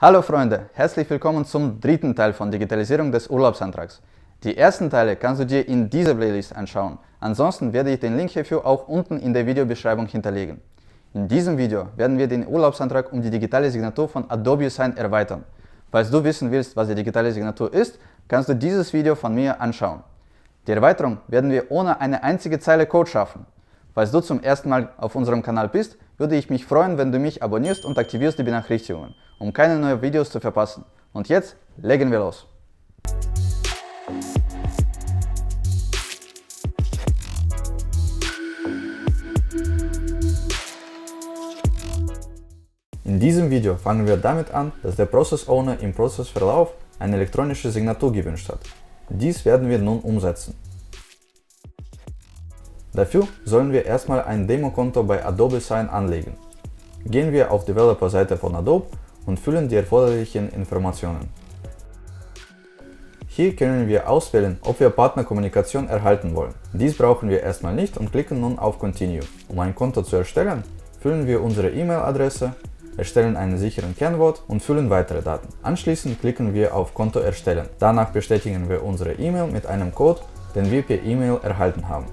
Hallo Freunde, herzlich willkommen zum dritten Teil von Digitalisierung des Urlaubsantrags. Die ersten Teile kannst du dir in dieser Playlist anschauen. Ansonsten werde ich den Link hierfür auch unten in der Videobeschreibung hinterlegen. In diesem Video werden wir den Urlaubsantrag um die digitale Signatur von Adobe Sign erweitern. Falls du wissen willst, was die digitale Signatur ist, kannst du dieses Video von mir anschauen. Die Erweiterung werden wir ohne eine einzige Zeile Code schaffen. Falls du zum ersten Mal auf unserem Kanal bist, würde ich mich freuen, wenn du mich abonnierst und aktivierst die Benachrichtigungen, um keine neuen Videos zu verpassen. Und jetzt legen wir los! In diesem Video fangen wir damit an, dass der Process Owner im Prozessverlauf eine elektronische Signatur gewünscht hat. Dies werden wir nun umsetzen. Dafür sollen wir erstmal ein Demokonto bei Adobe Sign anlegen. Gehen wir auf Developer-Seite von Adobe und füllen die erforderlichen Informationen. Hier können wir auswählen, ob wir Partnerkommunikation erhalten wollen. Dies brauchen wir erstmal nicht und klicken nun auf Continue. Um ein Konto zu erstellen, füllen wir unsere E-Mail-Adresse, erstellen einen sicheren Kennwort und füllen weitere Daten. Anschließend klicken wir auf Konto erstellen. Danach bestätigen wir unsere E-Mail mit einem Code, den wir per E-Mail erhalten haben.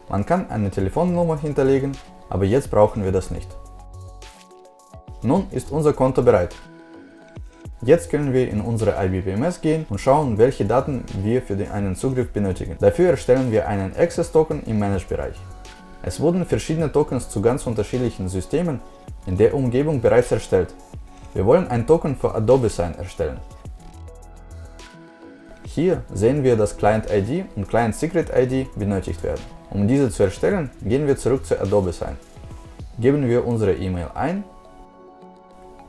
Man kann eine Telefonnummer hinterlegen, aber jetzt brauchen wir das nicht. Nun ist unser Konto bereit. Jetzt können wir in unsere IBPMS gehen und schauen, welche Daten wir für einen Zugriff benötigen. Dafür erstellen wir einen Access-Token im Manage-Bereich. Es wurden verschiedene Tokens zu ganz unterschiedlichen Systemen in der Umgebung bereits erstellt. Wir wollen ein Token für Adobe Sign erstellen. Hier sehen wir, dass Client ID und Client Secret ID benötigt werden. Um diese zu erstellen, gehen wir zurück zu Adobe Sign. Geben wir unsere E-Mail ein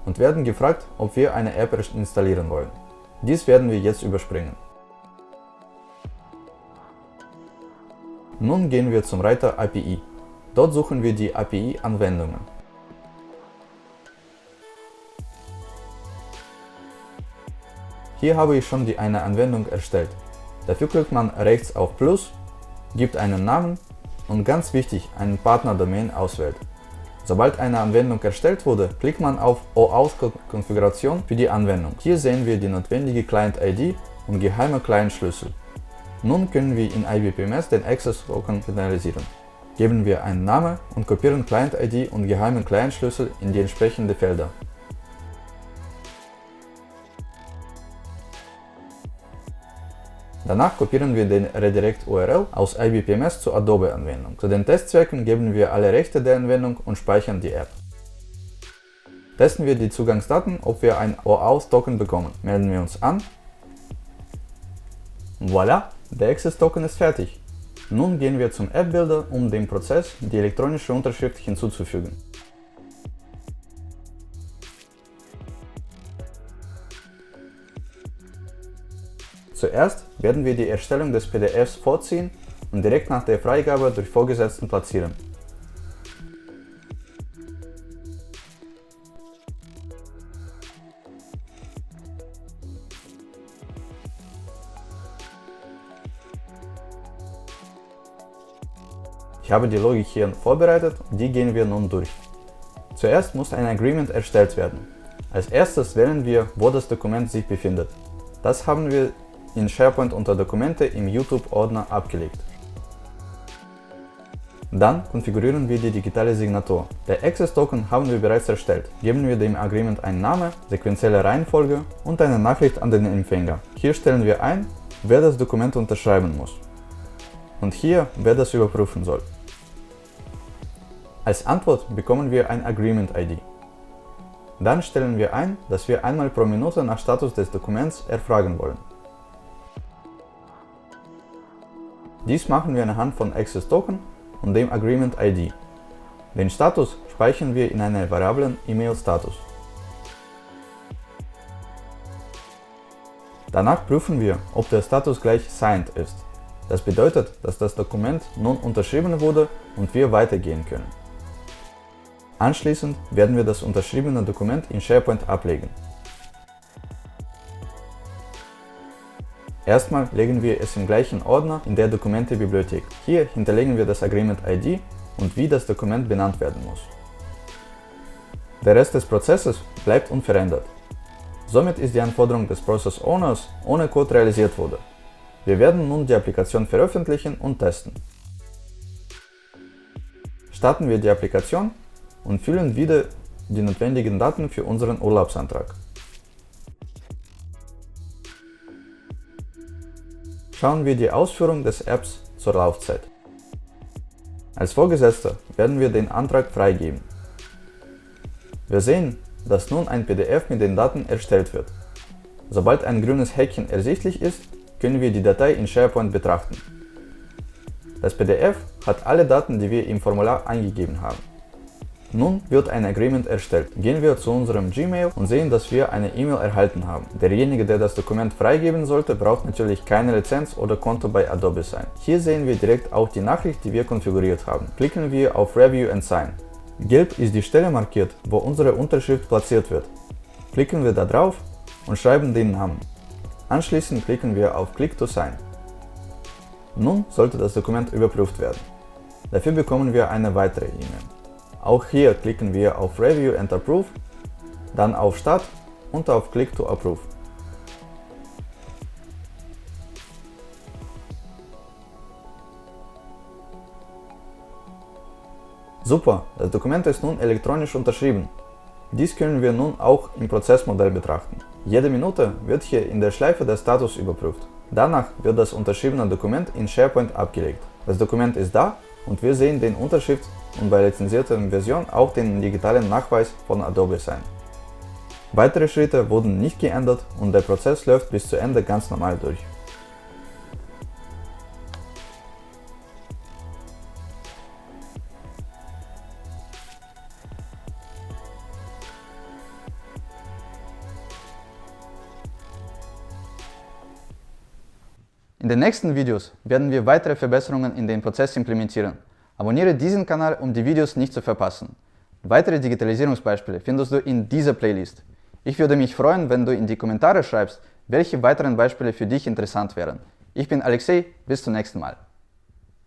und werden gefragt, ob wir eine App installieren wollen. Dies werden wir jetzt überspringen. Nun gehen wir zum Reiter API. Dort suchen wir die API-Anwendungen. Hier habe ich schon eine Anwendung erstellt. Dafür klickt man rechts auf Plus, gibt einen Namen und ganz wichtig, einen Partnerdomain auswählt. Sobald eine Anwendung erstellt wurde, klickt man auf OAuth-Konfiguration für die Anwendung. Hier sehen wir die notwendige Client-ID und geheime Client-Schlüssel. Nun können wir in IBPMS den Access-Token finalisieren. Geben wir einen Namen und kopieren Client-ID und geheimen Client-Schlüssel in die entsprechenden Felder. Danach kopieren wir den Redirect-URL aus IBPMS zur Adobe-Anwendung. Zu den Testzwecken geben wir alle Rechte der Anwendung und speichern die App. Testen wir die Zugangsdaten, ob wir ein OAuth-Token bekommen. Melden wir uns an. Voilà, der Access-Token ist fertig. Nun gehen wir zum App-Builder, um dem Prozess die elektronische Unterschrift hinzuzufügen. Zuerst werden wir die Erstellung des PDFs vorziehen und direkt nach der Freigabe durch Vorgesetzten platzieren. Ich habe die Logik hier vorbereitet, die gehen wir nun durch. Zuerst muss ein Agreement erstellt werden. Als erstes wählen wir, wo das Dokument sich befindet. Das haben wir in SharePoint unter Dokumente im YouTube-Ordner abgelegt. Dann konfigurieren wir die digitale Signatur. Der Access-Token haben wir bereits erstellt. Geben wir dem Agreement einen Namen, sequenzielle Reihenfolge und eine Nachricht an den Empfänger. Hier stellen wir ein, wer das Dokument unterschreiben muss. Und hier, wer das überprüfen soll. Als Antwort bekommen wir ein Agreement-ID. Dann stellen wir ein, dass wir einmal pro Minute nach Status des Dokuments erfragen wollen. Dies machen wir anhand von Access Token und dem Agreement ID. Den Status speichern wir in einer Variablen E-Mail Status. Danach prüfen wir, ob der Status gleich Signed ist. Das bedeutet, dass das Dokument nun unterschrieben wurde und wir weitergehen können. Anschließend werden wir das unterschriebene Dokument in SharePoint ablegen. Erstmal legen wir es im gleichen Ordner in der Dokumente-Bibliothek. Hier hinterlegen wir das Agreement ID und wie das Dokument benannt werden muss. Der Rest des Prozesses bleibt unverändert. Somit ist die Anforderung des Process Owners ohne Code realisiert wurde. Wir werden nun die Applikation veröffentlichen und testen. Starten wir die Applikation und füllen wieder die notwendigen Daten für unseren Urlaubsantrag. Schauen wir die Ausführung des Apps zur Laufzeit. Als Vorgesetzter werden wir den Antrag freigeben. Wir sehen, dass nun ein PDF mit den Daten erstellt wird. Sobald ein grünes Häkchen ersichtlich ist, können wir die Datei in SharePoint betrachten. Das PDF hat alle Daten, die wir im Formular eingegeben haben. Nun wird ein Agreement erstellt. Gehen wir zu unserem Gmail und sehen, dass wir eine E-Mail erhalten haben. Derjenige, der das Dokument freigeben sollte, braucht natürlich keine Lizenz oder Konto bei Adobe sein. Hier sehen wir direkt auch die Nachricht, die wir konfiguriert haben. Klicken wir auf Review and Sign. Gelb ist die Stelle markiert, wo unsere Unterschrift platziert wird. Klicken wir da drauf und schreiben den Namen. Anschließend klicken wir auf Click to Sign. Nun sollte das Dokument überprüft werden. Dafür bekommen wir eine weitere E-Mail. Auch hier klicken wir auf Review and Approve, dann auf Start und auf Click to Approve. Super, das Dokument ist nun elektronisch unterschrieben. Dies können wir nun auch im Prozessmodell betrachten. Jede Minute wird hier in der Schleife der Status überprüft. Danach wird das unterschriebene Dokument in SharePoint abgelegt. Das Dokument ist da und wir sehen den Unterschrift und bei lizenzierter Version auch den digitalen Nachweis von Adobe Sign. Weitere Schritte wurden nicht geändert und der Prozess läuft bis zu Ende ganz normal durch. In den nächsten Videos werden wir weitere Verbesserungen in den Prozess implementieren. Abonniere diesen Kanal, um die Videos nicht zu verpassen. Weitere Digitalisierungsbeispiele findest du in dieser Playlist. Ich würde mich freuen, wenn du in die Kommentare schreibst, welche weiteren Beispiele für dich interessant wären. Ich bin Alexei, bis zum nächsten Mal.